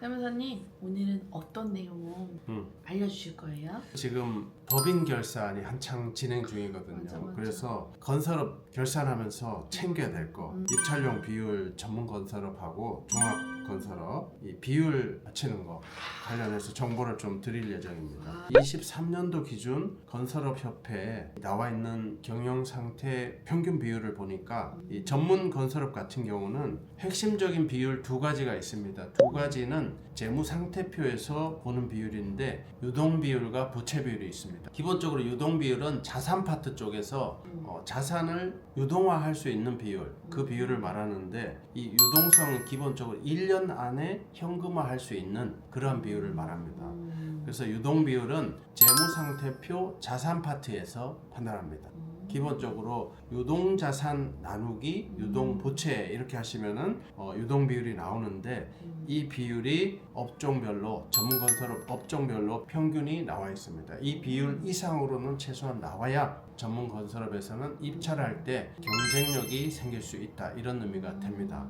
세무사님, 오늘은 어떤 내용 알려주실 거예요? 지금 법인 결산이 한창 진행 중이거든요. 맞아. 그래서 건설업 결산하면서 챙겨야 될 거, 입찰용 비율 전문 건설업하고 종합 건설업 이 비율 맞추는 거 관련해서 정보를 좀 드릴 예정입니다. 23년도 기준 건설업 협회에 나와 있는 경영 상태 평균 비율을 보니까 이 전문 건설업 같은 경우는 핵심적인 비율 두 가지가 있습니다. 두 가지는 재무 상태표에서 보는 비율인데 유동 비율과 부채 비율이 있습니다. 기본적으로 유동 비율은 자산 파트 쪽에서 자산을 유동화할 수 있는 비율, 그 비율을 말하는데 이 유동성은 기본적으로 1년 안에 현금화할 수 있는 그러한 비율을 말합니다. 그래서 유동 비율은 재무 상태표 자산 파트에서 판단합니다. 기본적으로 유동자산 나누기 유동부채 이렇게 하시면은 유동 비율이 나오는데 이 비율이 업종별로 전문건설업 업종별로 평균이 나와 있습니다. 이 비율 이상으로는 최소한 나와야 전문건설업에서는 입찰할 때 경쟁력이 생길 수 있다 이런 의미가 됩니다.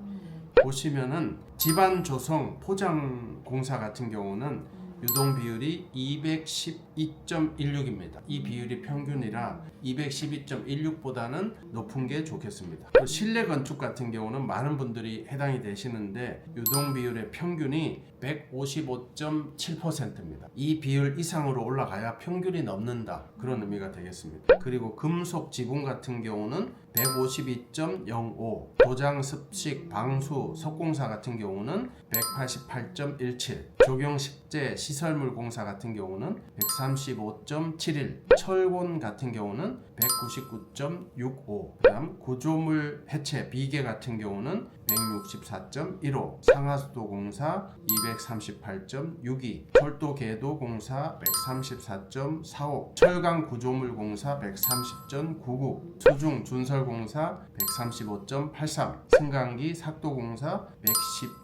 보시면은 집안조성 포장공사 같은 경우는 유동 비율이 212.16입니다. 이 비율이 평균이라 212.16보다는 높은 게 좋겠습니다. 또 실내 건축 같은 경우는 많은 분들이 해당이 되시는데 유동 비율의 평균이 155.7%입니다. 이 비율 이상으로 올라가야 평균이 넘는다 그런 의미가 되겠습니다. 그리고 금속 지분 같은 경우는 152.05, 도장 습식 방수 석공사 같은 경우는 188.17, 조경식재 시설물 공사 같은 경우는 135.71, 철곤 같은 경우는 199.65, 그다음 구조물 해체 비계 같은 경우는 164.15, 상하수도 공사 238.62, 철도 계도 공사 134.45, 철강 구조물 공사 130.99, 수중 준설 공사 135.83, 승강기 삭도 공사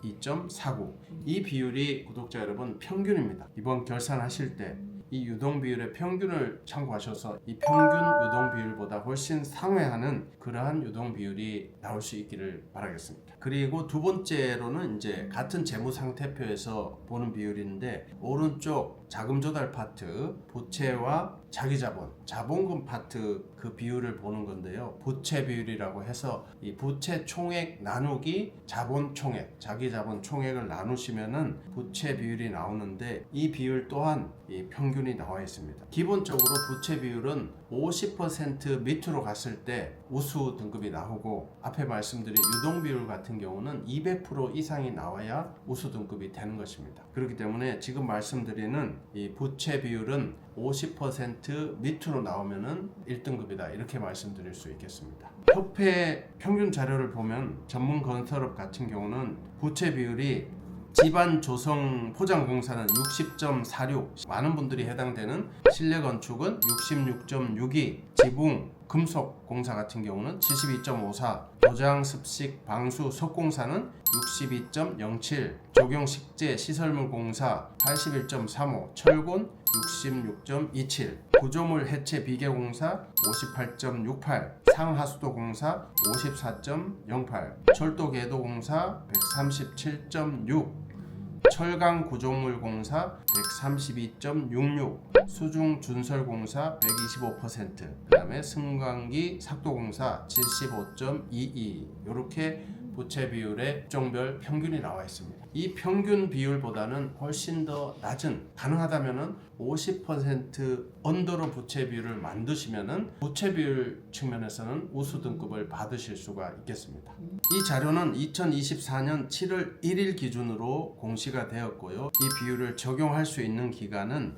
112.49. 이 비율이 구독자 여러분 평균입니다. 이번 결산하실 때 이 유동 비율의 평균을 참고하셔서 이 평균 유동 비율보다 훨씬 상회하는 그러한 유동 비율이 나올 수 있기를 바라겠습니다. 그리고 두 번째로는 이제 같은 재무 상태표에서 보는 비율인데 오른쪽 자금 조달 파트 부채와 자기 자본, 자본금 파트 그 비율을 보는 건데요. 부채 비율이라고 해서 이 부채 총액 나누기 자본 총액, 자기 자본 총액을 나누시면은 부채 비율이 나오는데 이 비율 또한 이 평균이 나와 있습니다. 기본적으로 부채 비율은 50% 밑으로 갔을 때 우수 등급이 나오고 앞에 말씀드린 유동 비율 같은 경우는 200% 이상이 나와야 우수 등급이 되는 것입니다. 그렇기 때문에 지금 말씀드리는 이 부채 비율은 50% 밑으로 나오면은 1등급이다 이렇게 말씀드릴 수 있겠습니다. 협회 평균 자료를 보면 전문 건설업 같은 경우는 부채 비율이 집안 조성 포장공사는 60.46, 많은 분들이 해당되는 실내 건축은 66.62, 지붕 금속 공사 같은 경우는 72.54, 도장 습식 방수 석공사는 62.07, 조경식재 시설물 공사 81.35, 철곤 66.27, 구조물 해체 비계 공사 58.68, 상하수도 공사 54.08, 철도 계도 공사 137.6, 철강 구조물 공사 132.66, 수중 준설 공사 125%, 그 다음에 승강기 삭도 공사 75.22 이렇게 부채 비율의 업종별 평균이 나와 있습니다. 이 평균 비율보다는 훨씬 더 낮은, 가능하다면은 50% 언더로 부채 비율을 만드시면은 부채 비율 측면에서는 우수 등급을 받으실 수가 있겠습니다. 이 자료는 2024년 7월 1일 기준으로 공시가 되었고요. 이 비율을 적용할 수 있는 기간은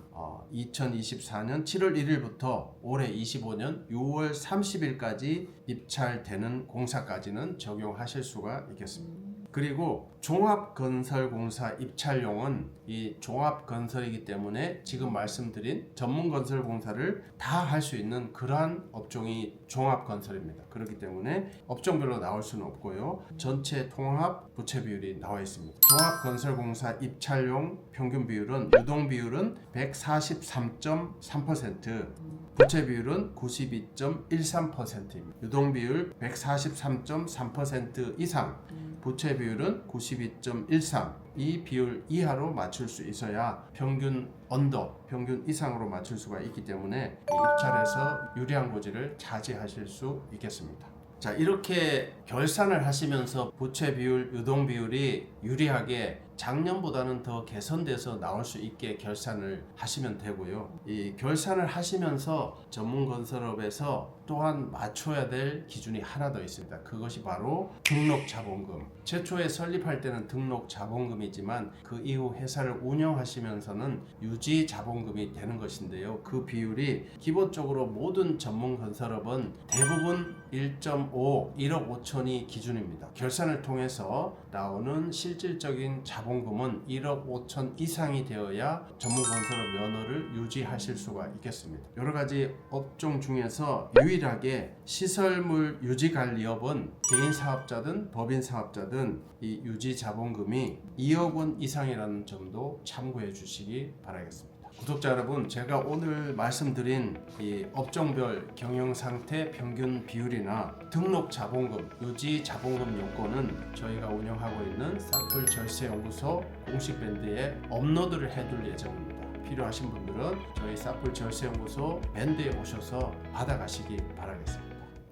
2024년 7월 1일부터 올해 25년 6월 30일까지 입찰되는 공사까지는 적용하실 수가 있겠습니다. 그리고 종합건설공사 입찰용은 이 종합건설이기 때문에 지금 말씀드린 전문건설공사를 다 할 수 있는 그러한 업종이 종합건설입니다. 그렇기 때문에 업종별로 나올 수는 없고요. 전체 통합 부채 비율이 나와 있습니다. 종합건설공사 입찰용 평균 비율은 유동 비율은 143.3%, 부채 비율은 92.13%입니다. 유동 비율 143.3% 이상, 부채 비율은 152.13 이 비율 이하로 맞출 수 있어야 평균 언더, 평균 이상으로 맞출 수가 있기 때문에 입찰에서 유리한 고지를 자제하실 수 있겠습니다. 자, 이렇게 결산을 하시면서 부채 비율, 유동 비율이 유리하게 작년보다는 더 개선돼서 나올 수 있게 결산을 하시면 되고요. 이 결산을 하시면서 전문건설업에서 또한 맞춰야 될 기준이 하나 더 있습니다. 그것이 바로 등록자본금. 최초에 설립할 때는 등록자본금이지만 그 이후 회사를 운영하시면서는 유지자본금이 되는 것인데요. 그 비율이 기본적으로 모든 전문건설업은 대부분 1.5, 1억 5천이 기준입니다. 결산을 통해서 나오는 실질적인 자본금은 1억 5천 이상이 되어야 전문건설업 면허를 유지하실 수가 있겠습니다. 여러 가지 업종 중에서 유일하게 시설물 유지관리업은 개인 사업자든 법인 사업자든 이 유지 자본금이 2억 원 이상이라는 점도 참고해 주시기 바라겠습니다. 구독자 여러분, 제가 오늘 말씀드린 이 업종별 경영 상태 평균 비율이나 등록 자본금, 유지 자본금 요건은 저희가 운영하고 있는 싹풀 절세 연구소 공식 밴드에 업로드를 해둘 예정입니다. 필요하신 분들은 저희 싹풀 절세 연구소 밴드에 오셔서 받아가시기 바라겠습니다.